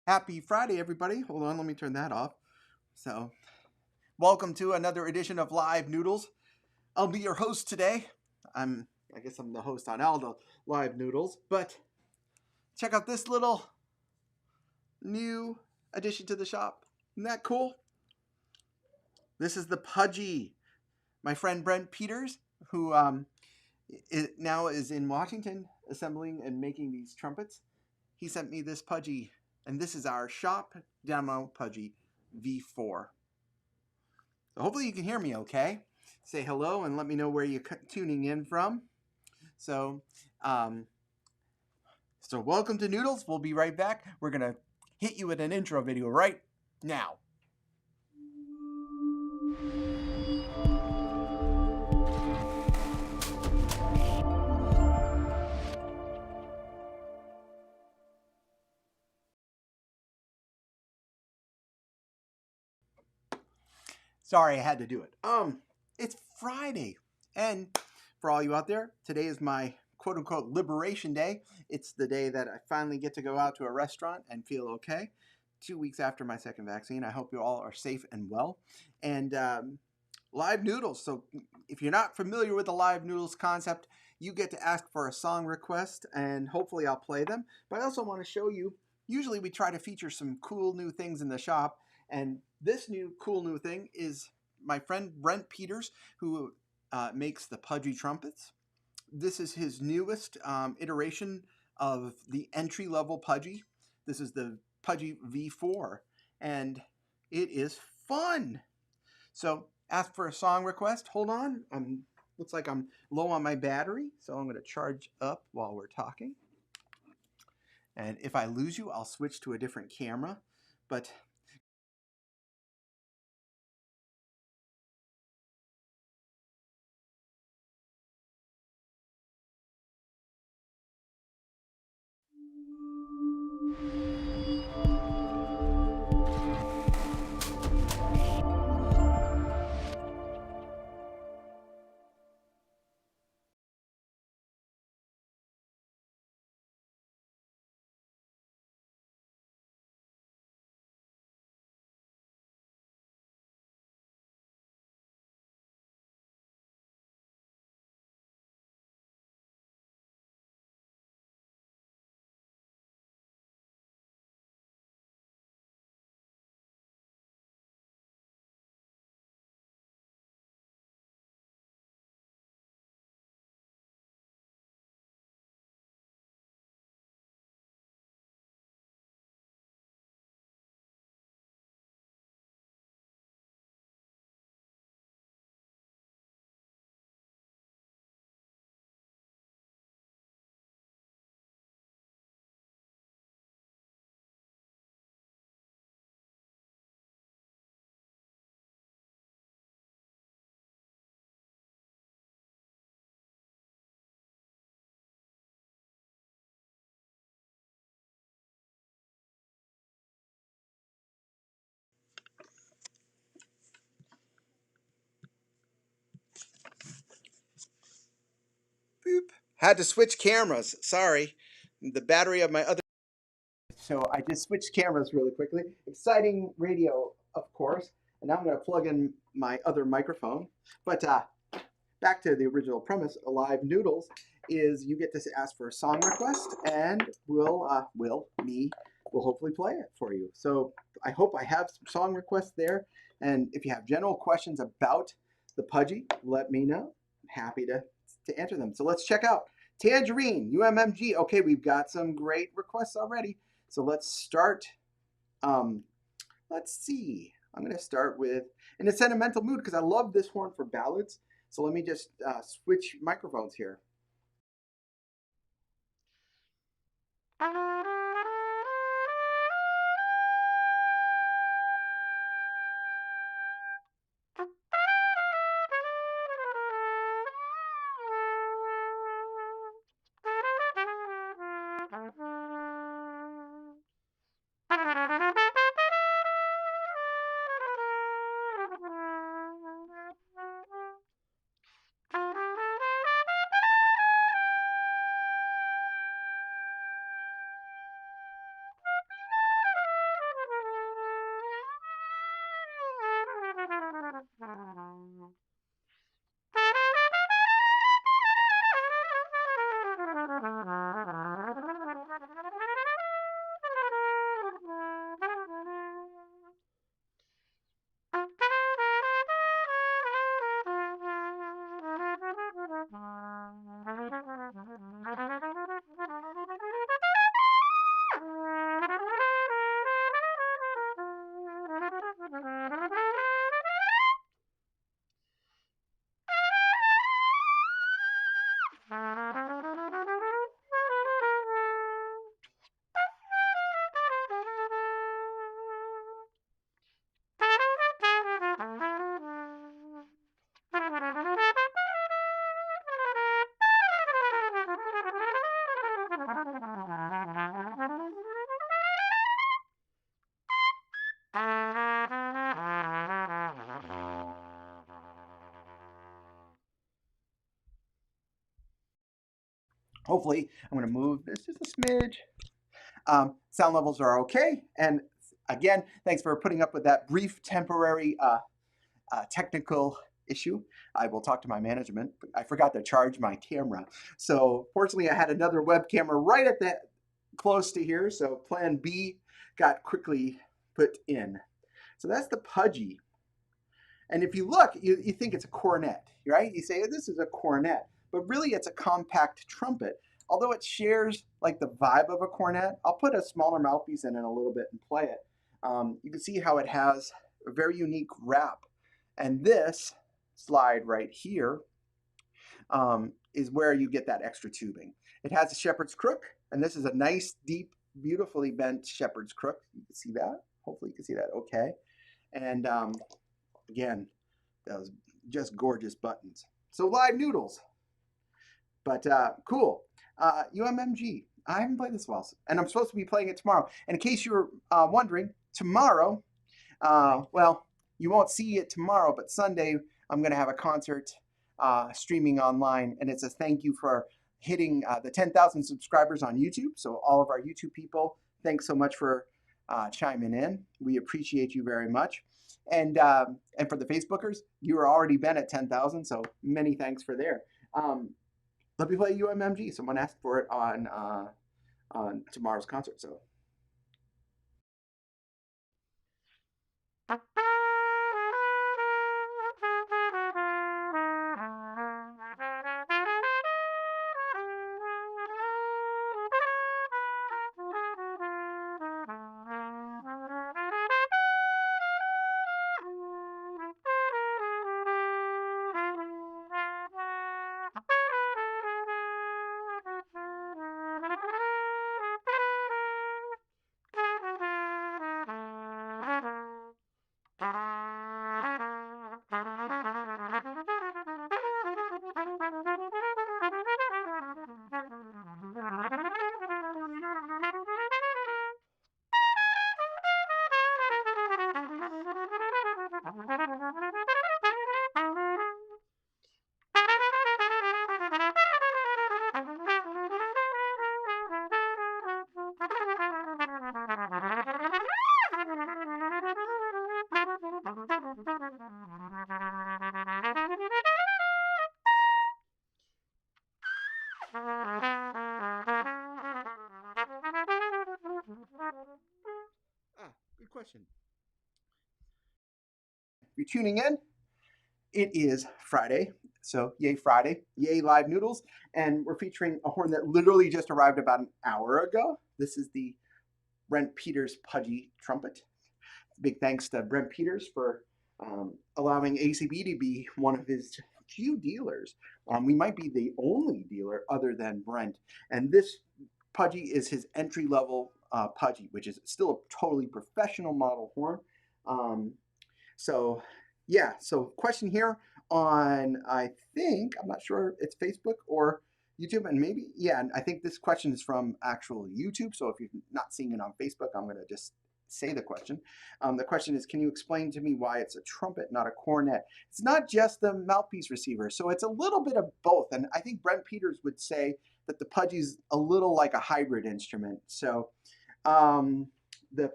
Happy Friday, everybody. Hold on, let me turn that off. So, welcome to another edition of Live Noodles. I'll be your host today. I guess I'm the host on all the Live Noodles, but check out this little new addition to the shop. Isn't that cool? This is the Puje. My friend Brent Peters, who now is in Washington assembling and making these trumpets. He sent me this Puje, and this is our shop demo Puje V4. So hopefully you can hear me okay. Say hello and let me know where you're tuning in from. So welcome to Noodles. We'll be right back. We're going to hit you with an intro video right now. Sorry, I had to do it. It's Friday, and for all you out there, today is my quote-unquote liberation day. It's the day that I finally get to go out to a restaurant and feel okay. 2 weeks after my second vaccine. I hope you all are safe and well. And Live Noodles. So if you're not familiar with the Live Noodles concept, you get to ask for a song request, and hopefully I'll play them. But I also want to show you, usually we try to feature some cool new things in the shop, and this cool new thing is my friend Brent Peters, who makes the Puje trumpets. This is his newest iteration of the entry-level Puje. This is the Puje V4, and it is fun. So ask for a song request. Hold on. Looks like I'm low on my battery, so I'm going to charge up while we're talking. And if I lose you, I'll switch to a different camera. But boop. Had to switch cameras. Sorry. The battery of my other... So I just switched cameras really quickly. Exciting radio, of course. And now I'm going to plug in my other microphone. But back to the original premise, Live Noodles, is you get to ask for a song request, and we'll hopefully play it for you. So I hope I have some song requests there. And if you have general questions about the Puje, let me know. I'm happy to answer them. So let's check out Tangerine, UMMG. Okay, we've got some great requests already. So let's start. Um, let's see. I'm going to start with In a Sentimental Mood because I love this horn for ballads. So let me just switch microphones here. Hopefully, I'm going to move this just a smidge. Sound levels are okay. And again, thanks for putting up with that brief temporary technical issue. I will talk to my management. I forgot to charge my camera. So fortunately, I had another web camera right at that close to here. So plan B got quickly put in. So that's the Pudgy. And if you look, you think it's a cornet, right? You say, oh, this is a cornet. But really, it's a compact trumpet. Although it shares like the vibe of a cornet, I'll put a smaller mouthpiece in a little bit and play it. You can see how it has a very unique wrap. And this slide right here is where you get that extra tubing. It has a shepherd's crook, and this is a nice, deep, beautifully bent shepherd's crook. You can see that. Hopefully you can see that okay. And again, those just gorgeous buttons. So live noodles. But cool. UMMG. I haven't played this well, and I'm supposed to be playing it tomorrow. And in case you're wondering, tomorrow, well, you won't see it tomorrow, but Sunday I'm going to have a concert streaming online, and it's a thank you for hitting the 10,000 subscribers on YouTube. So all of our YouTube people, thanks so much for chiming in. We appreciate you very much. And for the Facebookers, you are already been at 10,000, so many thanks for there. Let me play UMMG. Someone asked for it on tomorrow's concert, so. Good question. If you're tuning in, it is Friday. So yay Friday, yay live noodles. And we're featuring a horn that literally just arrived about an hour ago. This is the Brent Peters Pudgy trumpet. Big thanks to Brent Peters for allowing ACB to be one of his few dealers. We might be the only dealer other than Brent. And this Pudgy is his entry level Pudgy, which is still a totally professional model horn. Um, so, yeah, so question here on, I think, I'm not sure it's Facebook or YouTube, and maybe, yeah, and I think this question is from actual YouTube. So if you're not seeing it on Facebook, I'm going to just say the question. The question is, can you explain to me why it's a trumpet, not a cornet? It's not just the mouthpiece receiver, so it's a little bit of both. And I think Brent Peters would say that the Pudgy's a little like a hybrid instrument. So um, the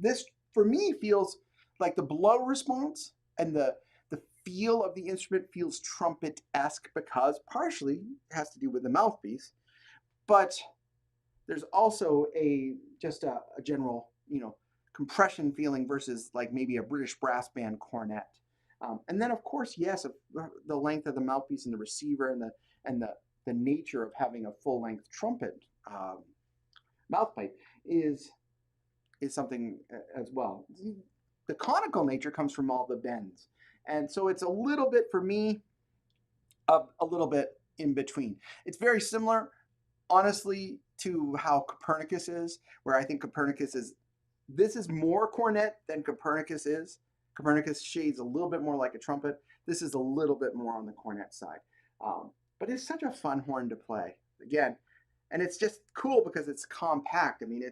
this for me feels like the blow response and the feel of the instrument feels trumpet-esque because partially it has to do with the mouthpiece, but there's also just a general compression feeling versus like maybe a British brass band cornet. And then of course, yes, the length of the mouthpiece and the receiver and the nature of having a full length trumpet mouthpipe is something as well. The conical nature comes from all the bends. And so it's a little bit, for me, a little bit in between. It's very similar, honestly, to how Copernicus is, where I think this is more cornet than Copernicus is. Copernicus shades a little bit more like a trumpet. This is a little bit more on the cornet side. But it's such a fun horn to play. Again, and it's just cool because it's compact. I mean,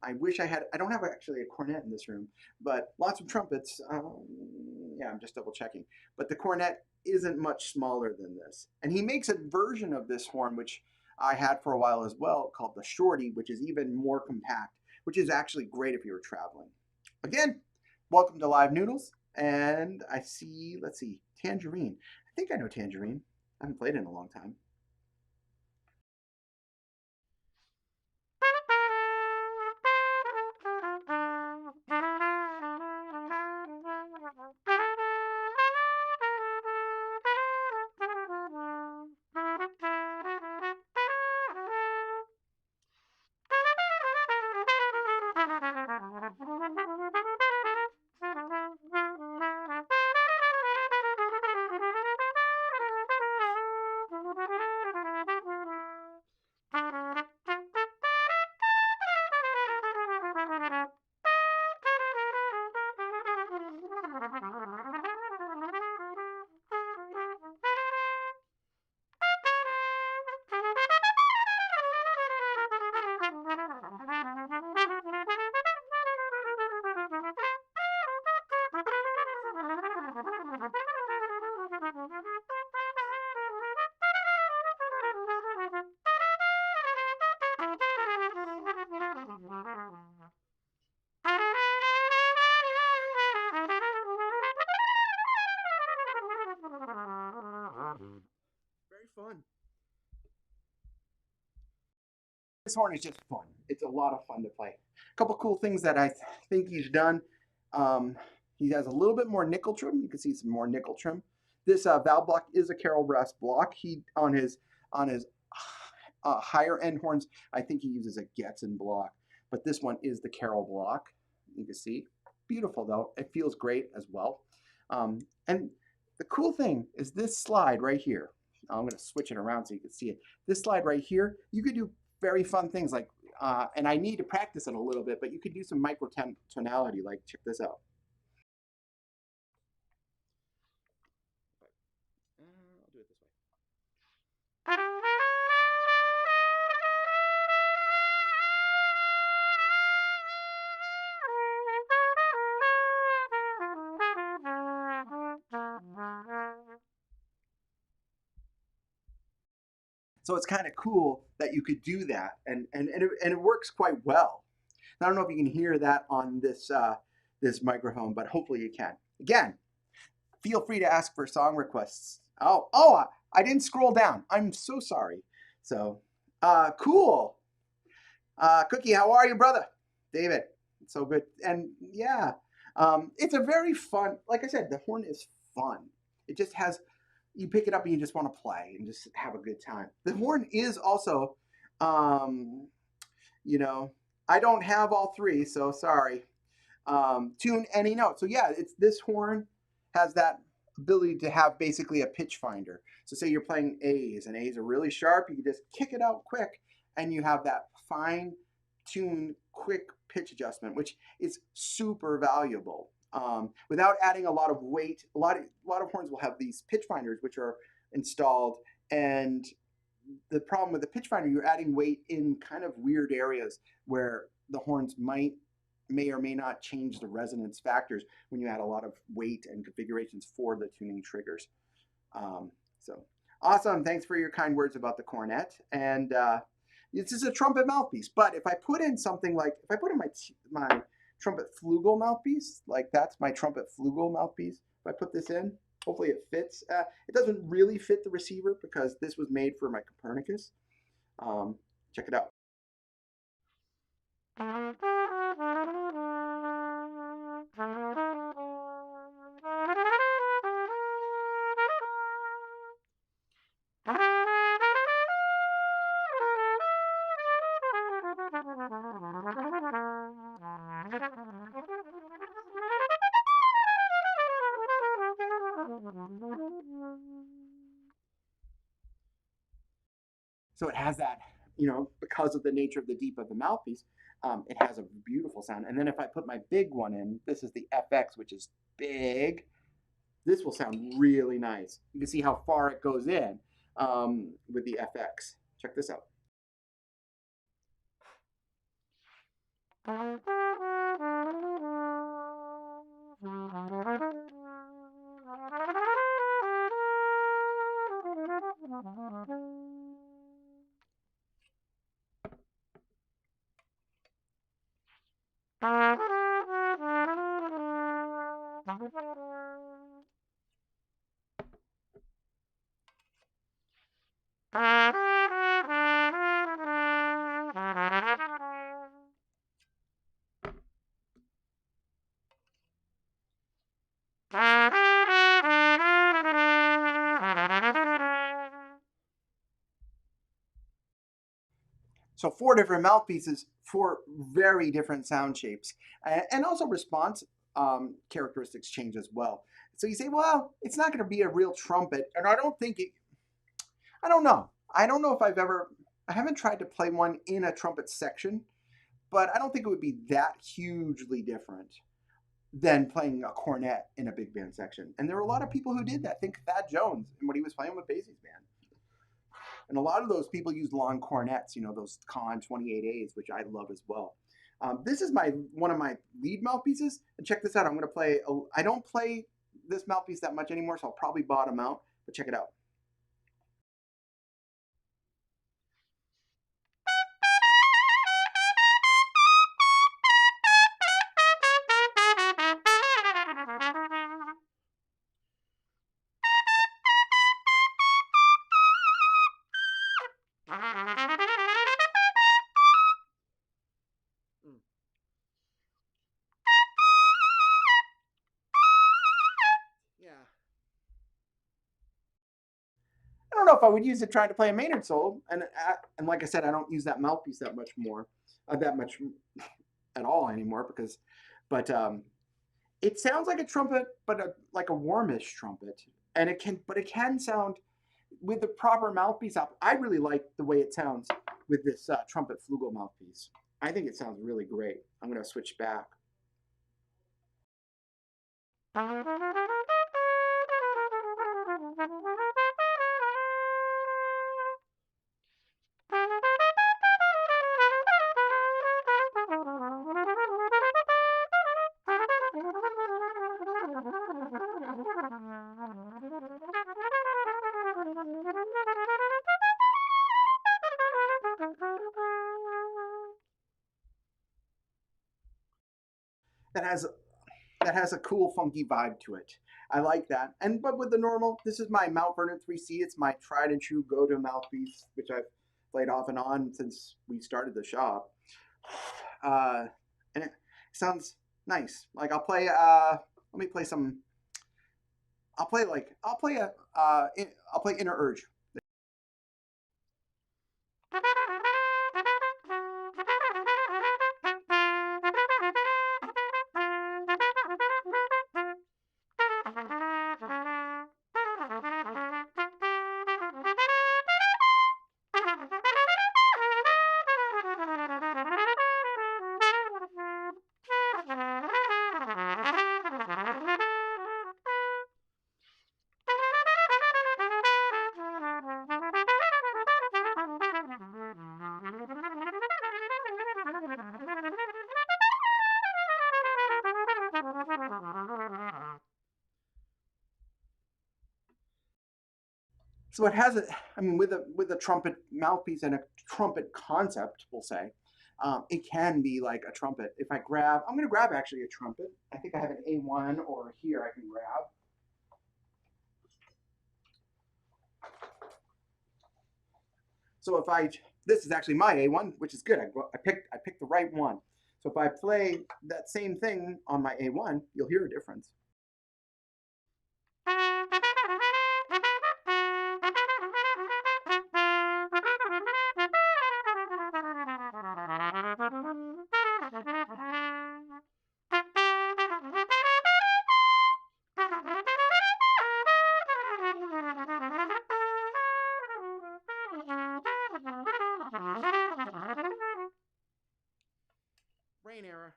I wish I don't have actually a cornet in this room, but lots of trumpets. Yeah, I'm just double checking. But the cornet isn't much smaller than this. And he makes a version of this horn, which I had for a while as well, called the Shorty, which is even more compact, which is actually great if you were traveling. Again, welcome to Live Noodles. And let's see, Tangerine. I think I know Tangerine. I haven't played it in a long time. Very fun. This horn is just fun. It's a lot of fun to play. A couple cool things that I think he's done. Um, he has a little bit more nickel trim. You can see some more nickel trim. This valve block is a Carroll brass block. He on his higher end horns, I think he uses a Getzen block, but this one is the Carroll block. You can see, beautiful though. It feels great as well. And the cool thing is this slide right here. I'm going to switch it around so you can see it. This slide right here, you could do very fun things like, and I need to practice it a little bit, but you could do some micro tonality, like check this out. I'll do it this way. So it's kind of cool that you could do that, and it works quite well. I don't know if you can hear that on this microphone, but hopefully you can. Again, feel free to ask for song requests. I didn't scroll down. I'm so sorry. So, cool. Cookie, how are you, brother? David, so good. And yeah, it's a very fun. Like I said, the horn is fun. It just has you pick it up and you just want to play and just have a good time. The horn is also, um, you know, I don't have all three, so sorry. Tune any note. So yeah, it's this horn has that ability to have basically a pitch finder. So say you're playing A's and A's are really sharp, you can just kick it out quick and you have that fine tuned quick pitch adjustment, which is super valuable. Without adding a lot of weight, a lot of horns will have these pitch finders which are installed, and the problem with the pitch finder, you're adding weight in kind of weird areas where the horns may or may not change the resonance factors when you add a lot of weight and configurations for the tuning triggers. So awesome. Thanks for your kind words about the cornet. And this is a trumpet mouthpiece. But if I put in something like, if I put in my trumpet flugel mouthpiece, like that's my trumpet flugel mouthpiece, if I put this in, hopefully it fits. It doesn't really fit the receiver because this was made for my Copernicus. Check it out. So it has that, because of the nature of the deep of the mouthpiece, it has a beautiful sound. And then if I put my big one in, this is the FX, which is big. This will sound really nice. You can see how far it goes in with the FX. Check this out. So 4 different mouthpieces, 4 very different sound shapes, and also response characteristics change as well. So you say, well, it's not going to be a real trumpet, and I don't think it. I don't know. I don't know if I haven't tried to play one in a trumpet section, but I don't think it would be that hugely different than playing a cornet in a big band section. And there were a lot of people who did that. Think Thad Jones and what he was playing with Basie's band. And a lot of those people use long cornets, those Con 28As, which I love as well. This is one of my lead mouthpieces. And check this out. I'm going to play. I don't play this mouthpiece that much anymore, so I'll probably bottom out. But check it out. Yeah. I don't know if I would use it trying to play a Maynard solo, and like I said, I don't use that mouthpiece that much at all anymore but it sounds like a trumpet, but like a warmish trumpet, and it can sound with the proper mouthpiece up. I really like the way it sounds with this trumpet flugel mouthpiece. I think it sounds really great. I'm going to switch back. That has a cool funky vibe to it. I like that. But with the normal, this is my Mount Vernon 3C. It's my tried and true go-to mouthpiece, which I've played off and on since we started the shop. And it sounds nice. Like I'll play. Let me play some I'll play Inner Urge. So it has a, I mean, with a trumpet mouthpiece and a trumpet concept, we'll say, it can be like a trumpet. If I grab, I'm going to grab actually a trumpet. I think I have an A1 or here I can grab. So if I, this is actually my A1, which is good. I picked the right one. So if I play that same thing on my A1, you'll hear a difference. Brain error.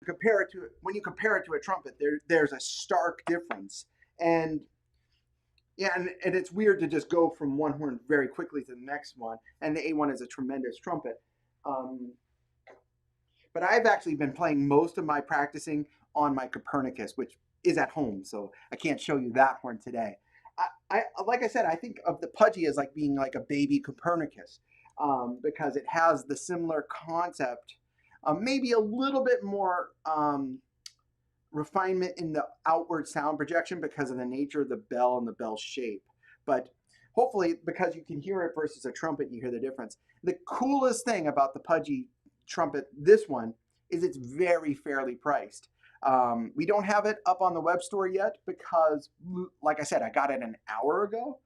Compare it to when you compare it to a trumpet, there's a stark difference. And yeah, and it's weird to just go from one horn very quickly to the next one. And the A1 is a tremendous trumpet. Um, but I've actually been playing most of my practicing on my Copernicus, which is at home, so I can't show you that horn today. Like I said, I think of the Pudgy as like being like a baby Copernicus, because it has the similar concept, maybe a little bit more refinement in the outward sound projection because of the nature of the bell and the bell shape. But hopefully, because you can hear it versus a trumpet, you hear the difference. The coolest thing about the Pudgy trumpet, this one, is it's very fairly priced. We don't have it up on the web store yet because, like I said, I got it an hour ago.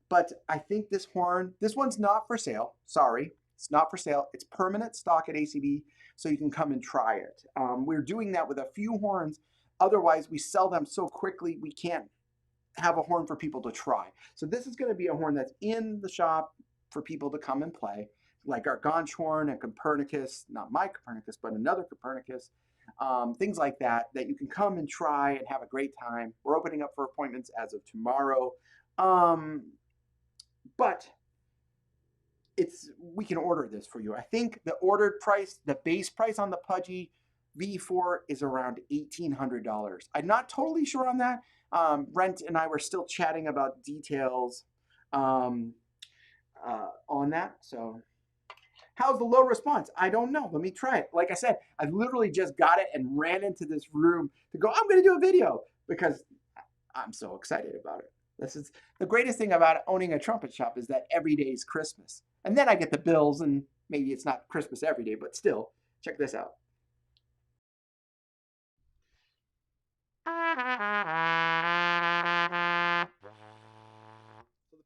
But I think this one's not for sale. Sorry, it's not for sale. It's permanent stock at ACB, so you can come and try it. We're doing that with a few horns. Otherwise, we sell them so quickly we can't have a horn for people to try. So this is going to be a horn that's in the shop for people to come and play, like our Ganch horn and Copernicus, not my Copernicus, but another Copernicus, things like that, that you can come and try and have a great time. We're opening up for appointments as of tomorrow. Um, but we can order this for you. I think the ordered price, the base price on the Pudgy V4 is around $1,800. I'm not totally sure on that. Brent and I were still chatting about details um, on that. So how's the low response? I don't know. Let me try it. Like I said, I literally just got it and ran into this room to go, I'm going to do a video because I'm so excited about it. This is the greatest thing about owning a trumpet shop is that every day is Christmas. And then I get the bills, and maybe it's not Christmas every day, but still, check this out. So the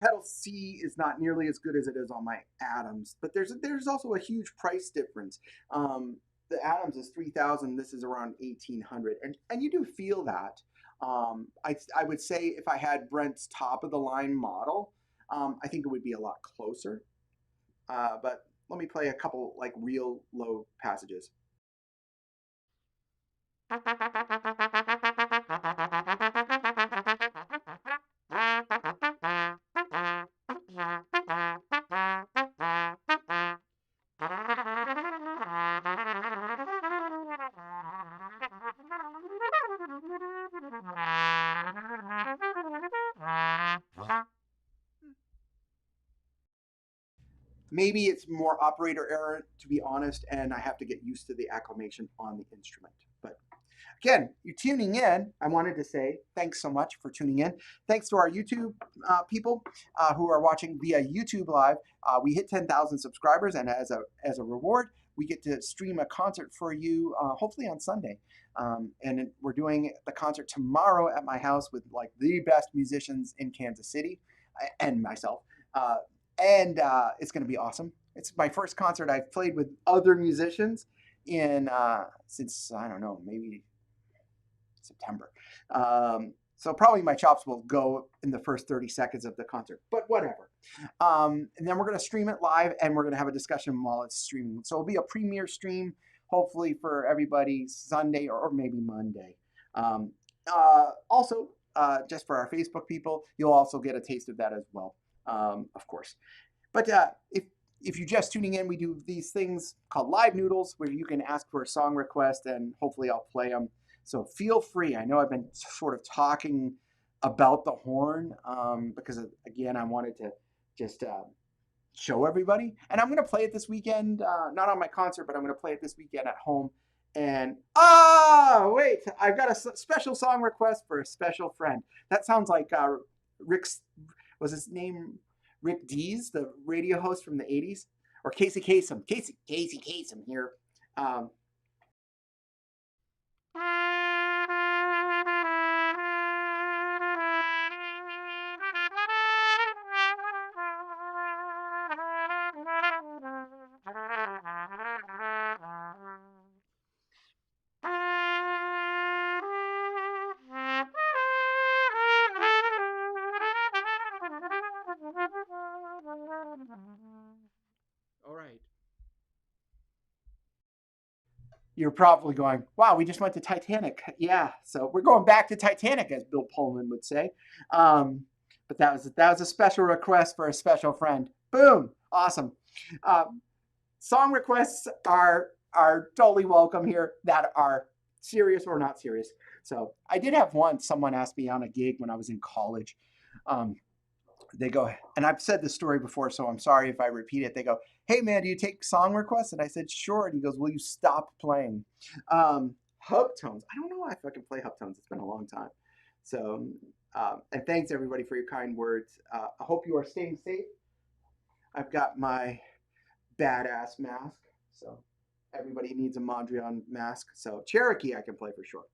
pedal C is not nearly as good as it is on my Adams, but there's also a huge price difference. The Adams is 3,000. This is around 1,800, and you do feel that. I would say if I had Brent's top of the line model, I think it would be a lot closer. But let me play a couple like real low passages. Maybe it's more operator error, to be honest, and I have to get used to the acclimation on the instrument. But again, you're tuning in. I wanted to say thanks so much for tuning in. Thanks to our YouTube people who are watching via YouTube Live. We hit 10,000 subscribers, and as a reward, we get to stream a concert for you, hopefully on Sunday. And we're doing the concert tomorrow at my house with like the best musicians in Kansas City, and myself. And it's going to be awesome. It's my first concert I've played with other musicians in since I don't know, maybe September. So probably my chops will go in the first 30 seconds of the concert, but whatever. And then we're going to stream it live, and we're going to have a discussion while it's streaming. So it'll be a premiere stream, hopefully for everybody Sunday or maybe Monday. Also, just for our Facebook people, you'll also get a taste of that as well, of course. But if you're just tuning in, we do these things called live noodles where you can ask for a song request, and hopefully I'll play them. So feel free. I know I've been sort of talking about the horn because, again, I wanted to just show everybody. And I'm going to play it this weekend, not on my concert, but I'm going to play it this weekend at home. And, wait, I've got a special song request for a special friend. That sounds like Rick's, was his name Rick Dees, the radio host from the 80s? Or Casey Kasem. Casey Kasem here. All right. You're probably going, wow, we just went to Titanic. Yeah, so we're going back to Titanic, as Bill Pullman would say. But that was a special request for a special friend. Boom, awesome. Song requests are totally welcome here that are serious or not serious. So I did have someone asked me on a gig when I was in college. They go, and I've said this story before, so I'm sorry if I repeat it. They go, hey man, do you take song requests? And I said, sure. And he goes, will you stop playing hub tones? I don't know if I can play hub tones. It's been a long time. So, and thanks everybody for your kind words. I hope you are staying safe. I've got my badass mask. So everybody needs a Mondrian mask. So Cherokee I can play for sure.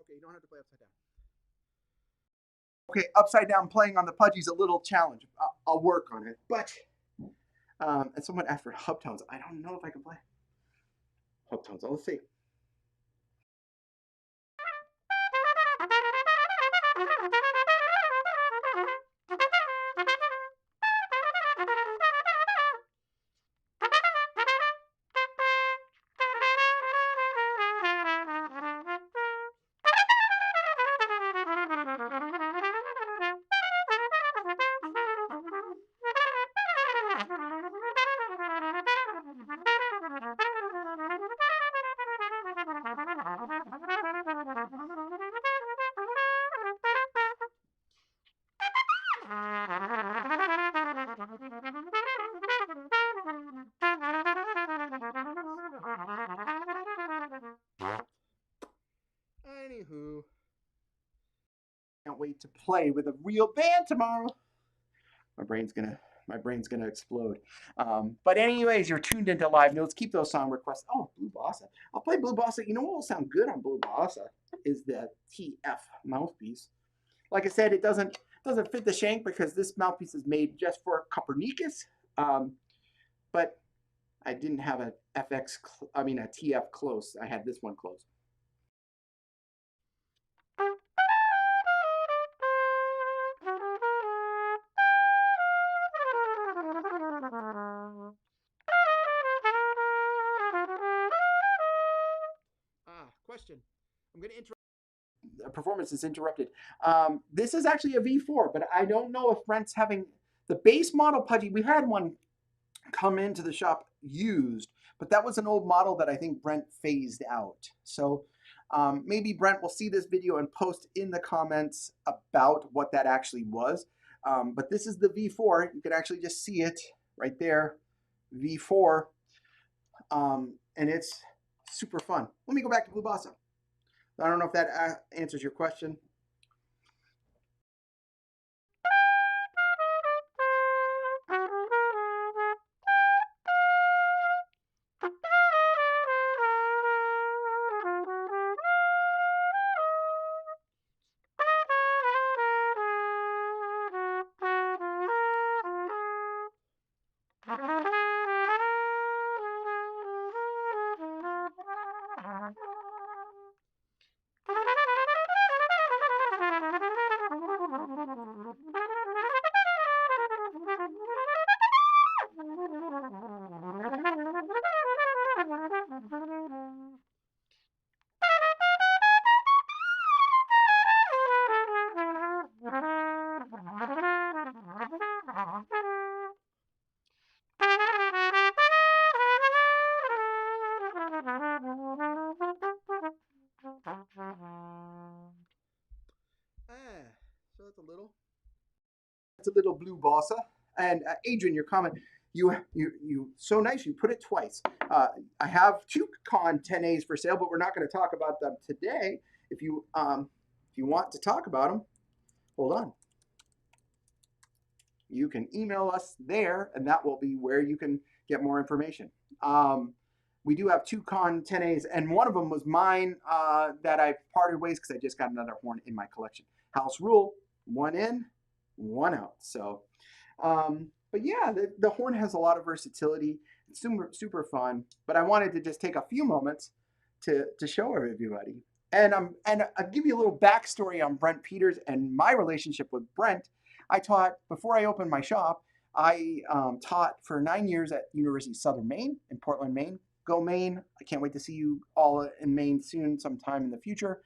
Okay, you don't have to play upside down. Okay, upside down playing on the Pudgy's a little challenge. I'll work on it. But, and someone asked for hub tones. I don't know if I can play hub tones. Let's see. everybody to play with a real band tomorrow. My brain's gonna explode. But anyways, you're tuned into Live Notes. Keep those song requests. Oh, Blue Bossa. I'll play Blue Bossa. You know what will sound good on Blue Bossa is the TF mouthpiece. Like I said, it doesn't fit the shank because this mouthpiece is made just for Copernicus. But I didn't have a TF close. I had this one close. Question. I'm going to interrupt. The performance is interrupted. This is actually a V4, but I don't know if Brent's having the base model Pudgy. We had one come into the shop used, but that was an old model that I think Brent phased out. So maybe Brent will see this video and post in the comments about what that actually was. But this is the V4. You can actually just see it right there, V4. And it's super fun. Let me go back to Blue Bossa. I don't know if that answers your question. So that's a little Blue Bossa. And Adrian, your comment, you so nice. You put it twice. I have two Con 10As for sale, but we're not going to talk about them today. If you want to talk about them, hold on. You can email us there, and that will be where you can get more information. We do have two Con 10As, and one of them was mine that I parted ways because I just got another horn in my collection. House rule, one in, one out. So, but yeah, the horn has a lot of versatility. It's super fun. But I wanted to just take a few moments to show everybody. And I'll give you a little backstory on Brent Peters and my relationship with Brent. I taught, before I opened my shop, I taught for 9 years at University of Southern Maine in Portland, Maine. Go Maine. I can't wait to see you all in Maine soon, sometime in the future.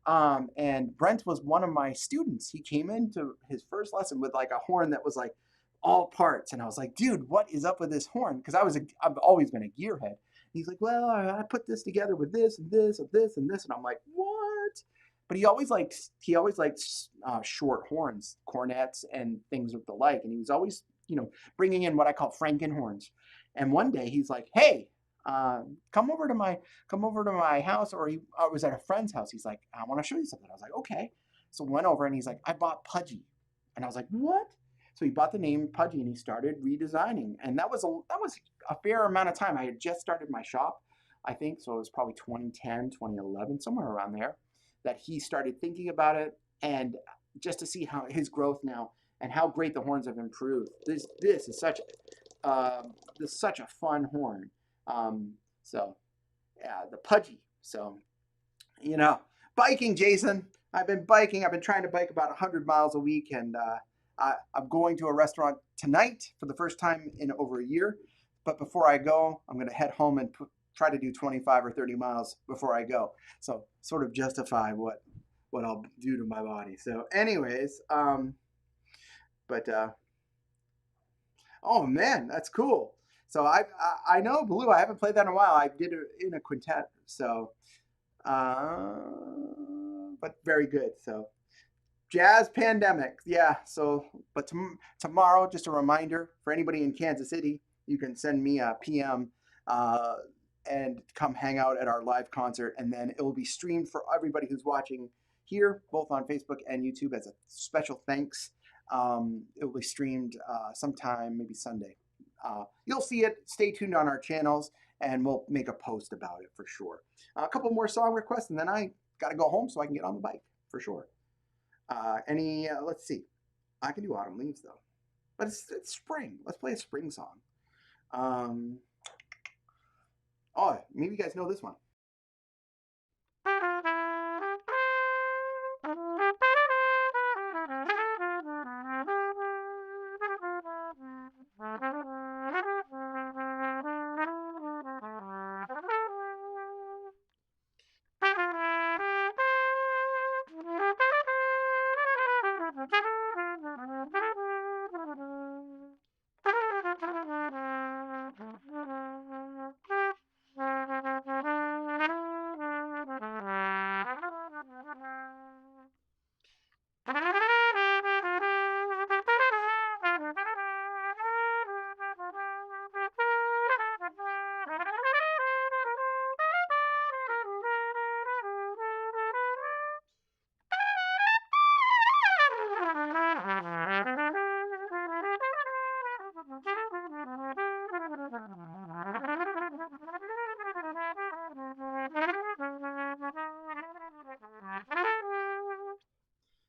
And Brent was one of my students. He came into his first lesson with like a horn that was like all parts. And I was like, dude, what is up with this horn? Because I've always been a gearhead. And he's like, well, I put this together with this and this and this and this. And I'm like, what? But he always liked short horns, cornets, and things of the like. And he was always, bringing in what I call Frankenhorns. And one day he's like, hey, come over to my house, or I was at a friend's house. He's like, I want to show you something. I was like, okay. So went over and he's like, I bought Pudgy. And I was like, what? So he bought the name Pudgy and he started redesigning. And that was a fair amount of time. I had just started my shop, I think. So it was probably 2010, 2011, somewhere around there, that he started thinking about it. And just to see how his growth now and how great the horns have improved. This is such a fun horn. So yeah, the Pudgy. So, biking, Jason. I've been biking. I've been trying to bike about 100 miles a week, and I'm going to a restaurant tonight for the first time in over a year. But before I go, I'm going to head home and try to do 25 or 30 miles before I go. So sort of justify what I'll do to my body. So anyways, oh man, that's cool. So I know Blue. I haven't played that in a while. I did it in a quintet. So, but very good. So, Jazz Pandemic. Yeah. So, but tomorrow, just a reminder for anybody in Kansas City, you can send me a PM and come hang out at our live concert. And then it will be streamed for everybody who's watching here, both on Facebook and YouTube, as a special thanks. It will be streamed sometime, maybe Sunday. You'll see it. Stay tuned on our channels, and we'll make a post about it for sure. A couple more song requests, and then I got to go home so I can get on the bike for sure. Let's see. I can do Autumn Leaves, though. But it's spring. Let's play a spring song. Oh, maybe you guys know this one.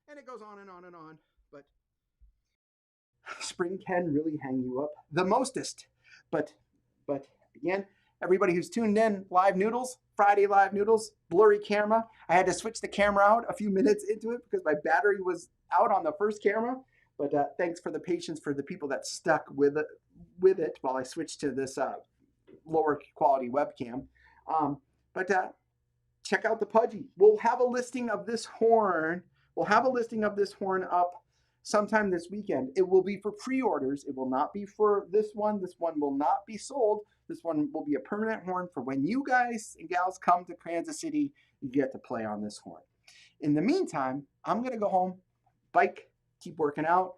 And it goes on and on and on, but spring can really hang you up the mostest. But again, everybody who's tuned in, live noodles, Friday live noodles, blurry camera. I had to switch the camera out a few minutes into it because my battery was out on the first camera. But thanks for the patience for the people that stuck with it while I switched to this lower quality webcam. But check out the Pudgy. We'll have a listing of this horn. We'll have a listing of this horn up sometime this weekend. It will be for pre-orders. It will not be for this one. This one will not be sold. This one will be a permanent horn for when you guys and gals come to Kansas City, you get to play on this horn. In the meantime, I'm going to go home, bike, keep working out,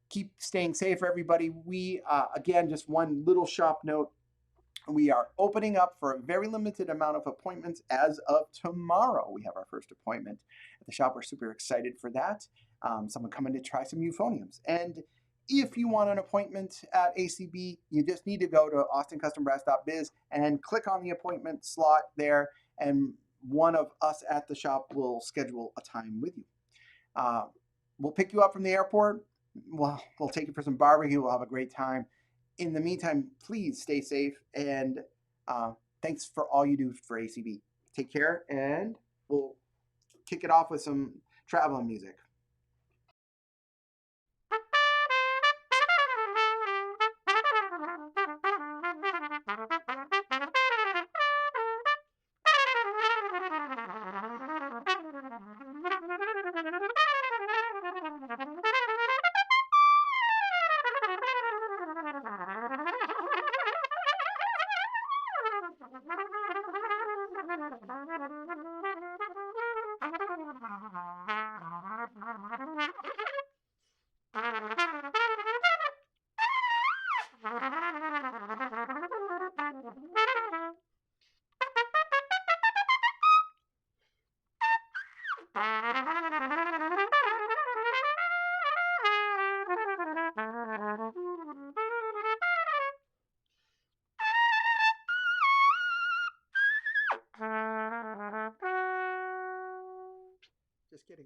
keep staying safe, everybody. We, again, just one little shop note. We are opening up for a very limited amount of appointments as of tomorrow. We have our first appointment at the shop. We're super excited for that. Someone coming to try some euphoniums. And if you want an appointment at ACB, you just need to go to austincustombrass.biz and click on the appointment slot there, and one of us at the shop will schedule a time with you. We'll pick you up from the airport. We'll take you for some barbecue. We'll have a great time. In the meantime, please stay safe, and thanks for all you do for ACB. Take care, and we'll kick it off with some traveling music. Just kidding.